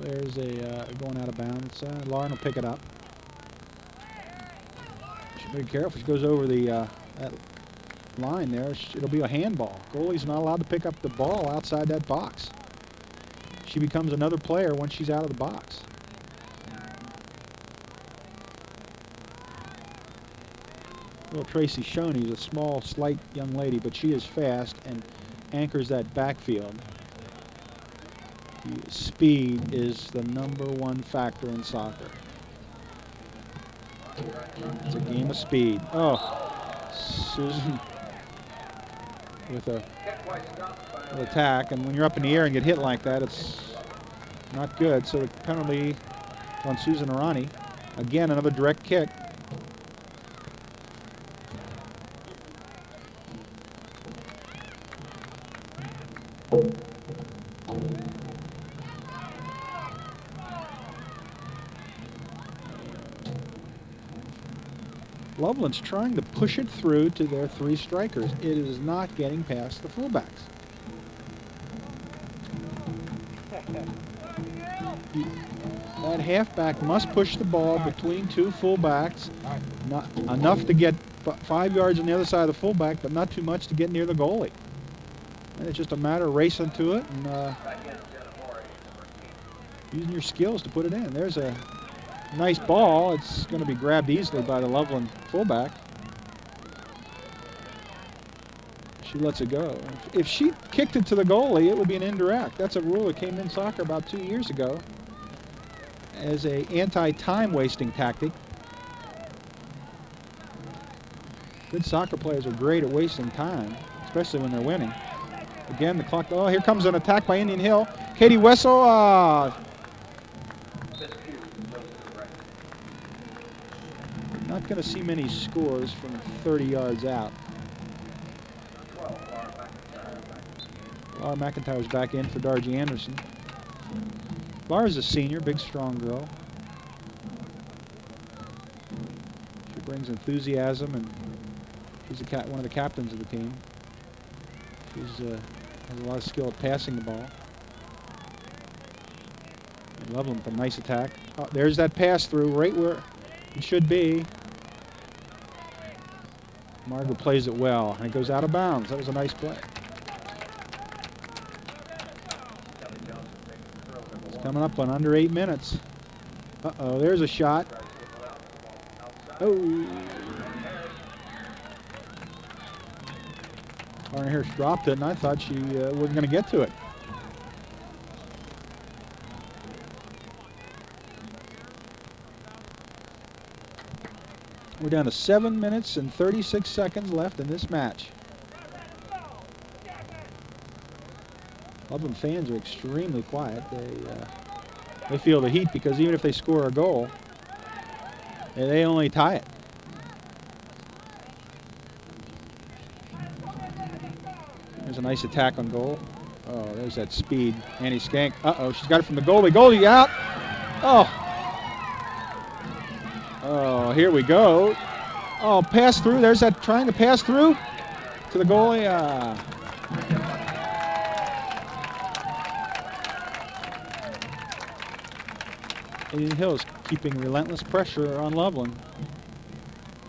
There's a going out of bounds. Lauren will pick it up. She's be careful. She goes over the that line there. It'll be a handball. Goalie's not allowed to pick up the ball outside that box. She becomes another player once she's out of the box. Little Tracy Shoney's a small, slight young lady, but she is fast and anchors that backfield. Speed is the #1 factor in soccer. It's a game of speed. Oh, Susan with an attack, and when you're up in the air and get hit like that, it's not good. So the penalty is on Susan Arani. Again, another direct kick. Loveland's trying to push it through to their 3 strikers. It is not getting past the fullbacks. That halfback must push the ball between 2 fullbacks. Not enough to get 5 yards on the other side of the fullback, but not too much to get near the goalie. And it's just a matter of racing to it and using your skills to put it in. There's a nice ball. It's going to be grabbed easily by the Loveland fullback. She lets it go. If she kicked it to the goalie, it would be an indirect. That's a rule that came in soccer about 2 years ago as a anti-time wasting tactic. Good soccer players are great at wasting time, especially when they're winning. Again, the clock. Oh, here comes an attack by Indian Hill. Katie Wessel. Not going to see many scores from 30 yards out. Laura McIntyre's back in for Dargie Anderson. Laura's a senior, big, strong girl. She brings enthusiasm, and she's one of the captains of the team. She's has a lot of skill at passing the ball. Loveland with a nice attack. Oh, there's that pass through right where it should be. Margaret plays it well, and it goes out of bounds. That was a nice play. It's coming up on under 8 minutes. Uh-oh, there's a shot. Oh. Lauren Hirsch dropped it, and I thought she wasn't going to get to it. We're down to 7 minutes and 36 seconds left in this match. Loveland fans are extremely quiet. They feel the heat because even if they score a goal, they only tie it. There's a nice attack on goal. Oh, there's that speed. Annie Skank. Uh-oh, she's got it from the goalie. Goalie out. Oh. Oh, here we go. Oh, pass through. There's that trying to pass through to the goalie. Indian Hill's keeping relentless pressure on Loveland.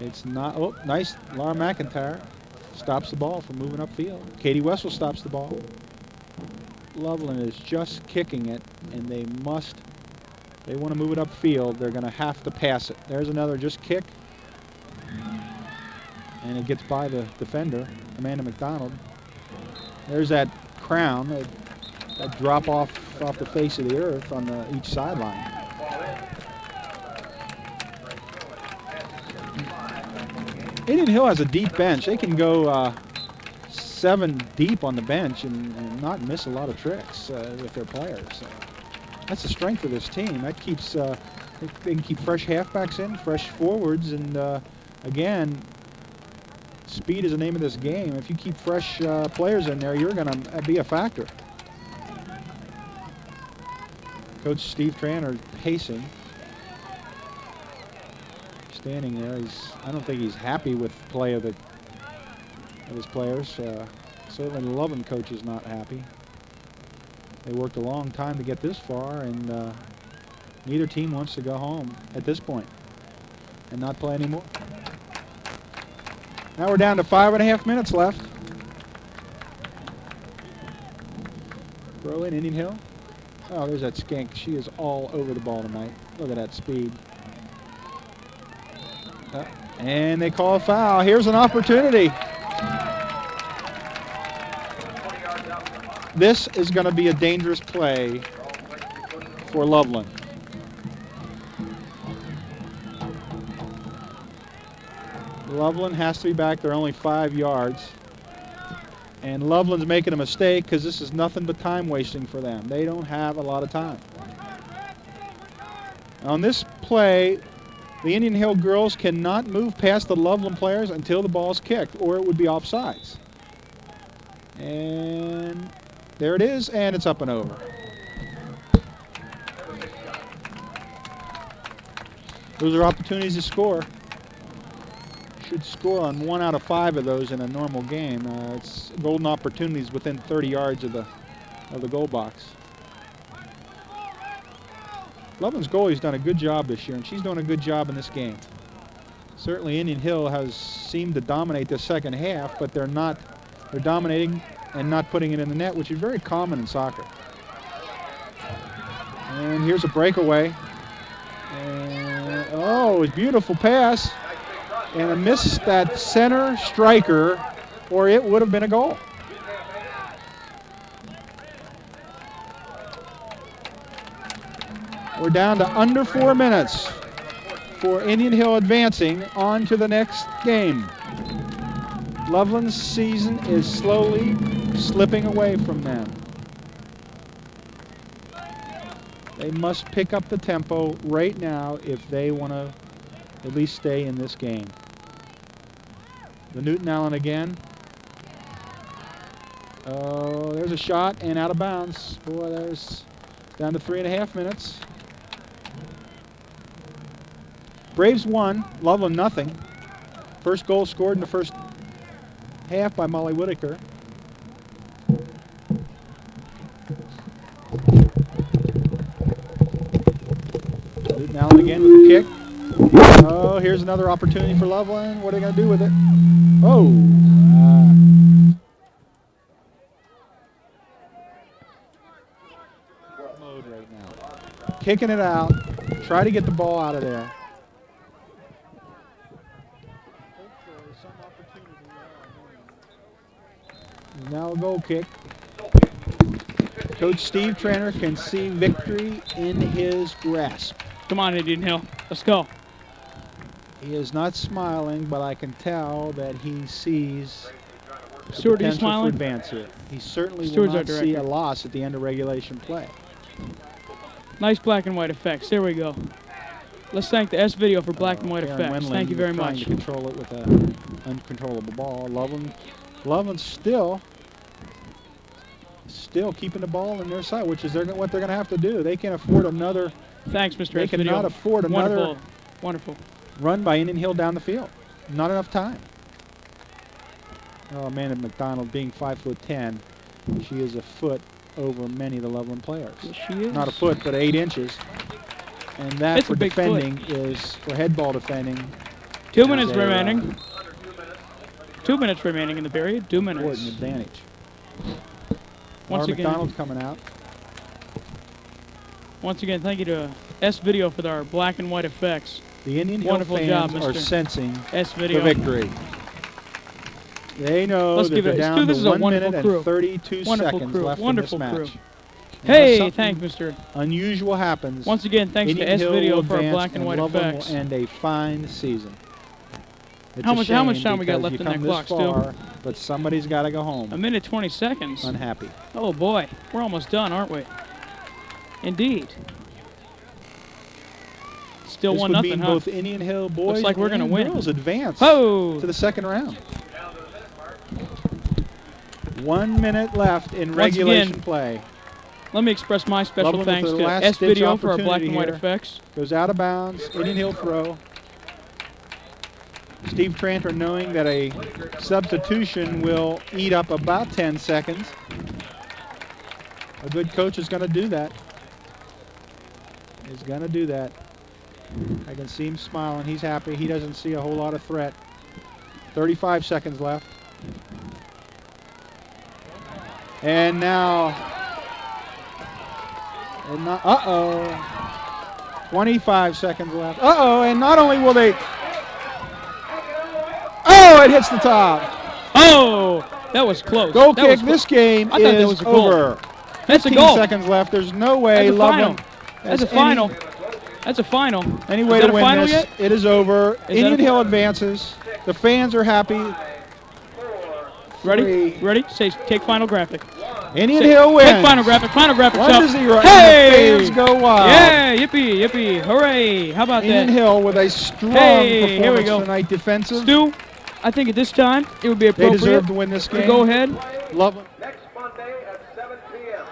It's not. Oh, nice. Laura McIntyre stops the ball from moving upfield. Katie Wessel stops the ball. Loveland is just kicking it, and they want to move it upfield. They're going to have to pass it. There's another just kick, and it gets by the defender, Amanda McDonald. There's that crown, that drop off the face of the earth on each sideline. Indian Hill has a deep bench. They can go 7 deep on the bench and not miss a lot of tricks with their players. So that's the strength of this team. That keeps they can keep fresh halfbacks in, fresh forwards, and again, speed is the name of this game. If you keep fresh players in there, you're going to be a factor. Coach Steve Tranter pacing. Standing there, I don't think he's happy with the play of his players. Certainly the Loveland coach is not happy. They worked a long time to get this far, and neither team wants to go home at this point and not play anymore. Now we're down to 5.5 minutes left. Throw in Indian Hill. Oh, there's that skink. She is all over the ball tonight. Look at that speed. And they call a foul. Here's an opportunity. This is going to be a dangerous play for Loveland. Loveland has to be back. They're only 5 yards. And Loveland's making a mistake because this is nothing but time wasting for them. They don't have a lot of time. On this play, the Indian Hill girls cannot move past the Loveland players until the ball's kicked, or it would be offsides. And there it is, and it's up and over. Those are opportunities to score. Should score on 1 out of 5 of those in a normal game. It's golden opportunities within 30 yards of the goal box. Loveland's goalie's done a good job this year, and she's doing a good job in this game. Certainly Indian Hill has seemed to dominate the second half, but they're dominating and not putting it in the net, which is very common in soccer. And here's a breakaway. And, oh, a beautiful pass. And a miss that center striker, or it would have been a goal. We're down to under 4 minutes for Indian Hill advancing on to the next game. Loveland's season is slowly slipping away from them. They must pick up the tempo right now if they want to at least stay in this game. The Newton Allen again. Oh, there's a shot and out of bounds. Boy, there's down to 3.5 minutes. Braves won, Loveland nothing. First goal scored in the first half by Molly Whitaker. Newton Allen again with the kick. Oh, here's another opportunity for Loveland. What are they going to do with it? Oh. Mode right now. Kicking it out. Try to get the ball out of there. Now a goal kick. Coach Steve Tranter can see victory in his grasp. Come on, Indian Hill. Let's go. He is not smiling, but I can tell that he sees the Stewart, are you potential for smiling? advance here. He certainly Stewart's will our not see a director. loss at the end of regulation play. Nice black and white effects. There we go. Let's thank the S Video for black and white Karen effects. Wendling Thank you very trying much. to control it with an uncontrollable ball. Loveland still keeping the ball in their side, which is what they're going to have to do. They can't afford another. Thanks, Mr. They S Video. cannot afford another Wonderful. Wonderful. run by Indian Hill down the field. Not enough time. Oh, Amanda McDonald, being 5'10", she is a foot over many of the Loveland players. Yes, she is. Not a foot, but 8 inches. And that It's for a big defending is, for head ball defending, 2 minutes is a, remaining. 2 minutes remaining in the period. 2 minutes. important advantage. Once again, McDonald coming out. once again, thank you to S Video for our black and white effects. The Indian Hill Wonderful fans job, are Mr. sensing S the Video. victory. They know Let's that give they're it. down This to is a 1 wonderful minute crew. and 32 Wonderful seconds crew. left Wonderful in crew. this match. Hey, Unless thank something Mr. unusual happens. Once again, thanks Indian to S Hill Video will for our advance black and white Loveland effects. will end a fine season. It's How a much shame time we got because left you in that come clock, this Stu? far, but somebody's got to go home. 1 minute 20 seconds. Unhappy. Oh boy, we're almost done, aren't we? Indeed. Still This 1-0, would mean huh? both Indian Hill boys like we're gonna and win. girls advance Oh! to the second round. 1 minute left in Once regulation again, play. Let me express my special Loveland with thanks the to last S ditch Video for our black opportunity and white here. effects. Goes out of bounds. Indian Hill throw. Steve Tranter, knowing that a substitution will eat up about 10 seconds. A good coach is going to do that. He's going to do that. I can see him smiling. He's happy. He doesn't see a whole lot of threat. 35 seconds left. And now, uh-oh. 25 seconds left. Uh-oh, and not only will they... Oh, it hits the top. Oh, that was close. Goal That kick. was close. This game I thought that is was a goal. over. That's a 15 goal. seconds left. There's no way That's a final. Loveland That's a has final. That's a final. any Is way that to a win final this. yet? It is over. that Indian a Hill advances. The fans are happy. Ready? 3. Ready? Say, take final graphic. Indian Say, Hill wins. Take final graphic. Final graphic. 1-0. Hey! And the fans go wild. Yeah! Yippee! Yippee! Hooray! How about Indian that? Hill with a strong Hey, here we performance go. tonight, defensive. Stu, I think at this time it would be They appropriate deserve to win this to game. go ahead. Loveland. Next Monday at 7 p.m.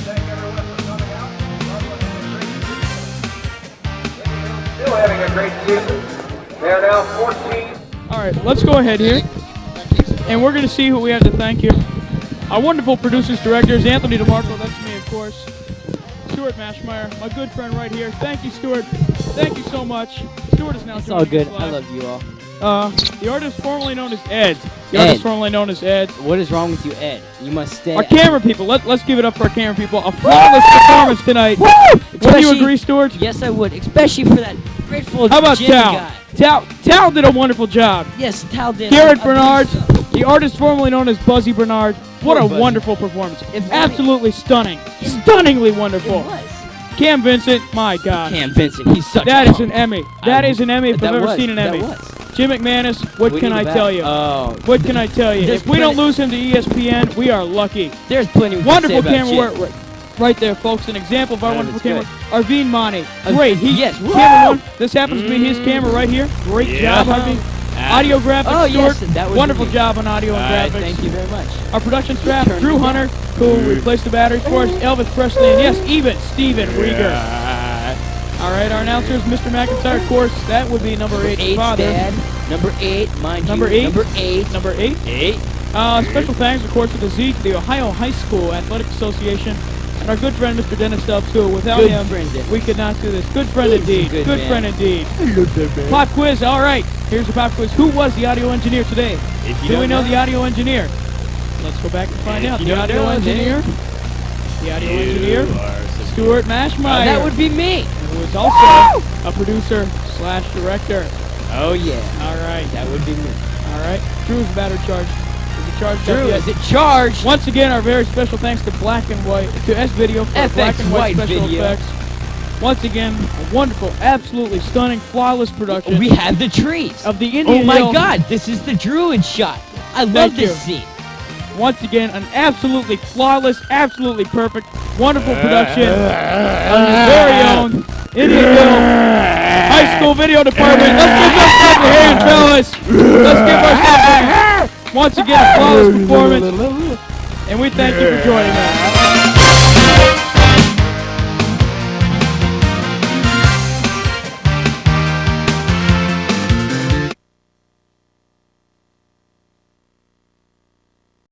Thank everyone for coming out. Still having a great season. They are now 14. All right, let's go ahead here, and we're going to see who we have to thank here. Our wonderful producers, directors, Anthony DeMarco, that's me, of course. Stuart Mashmeyer, my good friend right here. Thank you, Stuart. Thank you so much. Stuart is now It's joining all good. us I live. love you all. The artist formerly known as Ed. The Ed. artist formerly known as Ed. What is wrong with you, Ed? You must stay. Our camera people. Let's give it up for our camera people. A flawless performance tonight. Would you Especially- agree, Stuart? Yes, I would. Especially for that grateful How about Jim Tal? guy. Tal did a wonderful job. Yes, Tal did. Garrett I Bernard, believe so. the artist formerly known as Buzzy Bernard. What Poor a Buzzy. wonderful performance. If Absolutely stunning. Stunningly It wonderful. was. Cam Vincent, my God. Cam Vincent, he's such That a is an Emmy. That is an Emmy if that I've ever was, seen an that Emmy. was. Jim McManus, what We can need I a tell bat- you? Oh. What can I tell you? There's If we don't plenty- lose him to ESPN, we are lucky. There's plenty we can Wonderful say about camera Jim. work right there, folks. An example of our None of wonderful camera. it's Arvine Mani. Uh, Great. yes. Camera one. This happens to be his camera right here. Great job, Arvine. Audio graphics, Oh, yes, Stuart. that was Wonderful me. job on audio and All right, graphics. thank you very much. Our production staff, Turn Drew me Hunter, who replaced the battery, of course, Elvis Presley, and yes, even Steven Rieger. All right, our announcers, Mr. McIntyre, of course, that would be number 8, Eight's father. dad. Number 8, mind Number you. 8. Number 8. Number 8. 8. Special thanks, of course, to the Z, to the Ohio High School Athletic Association, and our good friend, Mr. Dennis Stubbs, who, without Good him, friend, Dennis. we could not do this. Good friend He's a indeed. good Good man. friend indeed. Pop quiz, all right. Here's the pop quiz. Who was the audio engineer today? Do we know the audio engineer? Let's go back and find out. The audio engineer. The audio engineer. Stuart Mashmeyer. That would be me. who is also a producer slash director. Oh, yeah. All right. That would be me. All right. Drew's battery charged. Is it charged up Drew, yet? is it charged? Once again, our very special thanks to Black and White, to S Video for FX Black and White White special Video. effects. Once again, a wonderful, absolutely stunning, flawless production We have the trees. of the Indian Oh, my Hill. God. This is the Druid shot. I love Thank this you. scene. Once again, an absolutely flawless, absolutely perfect, wonderful production of your very own Indian Hill High School Video Department. Let's give ourselves a hand, fellas. Let's give ourselves a hand. Once again, a flawless performance. And we thank you for joining us.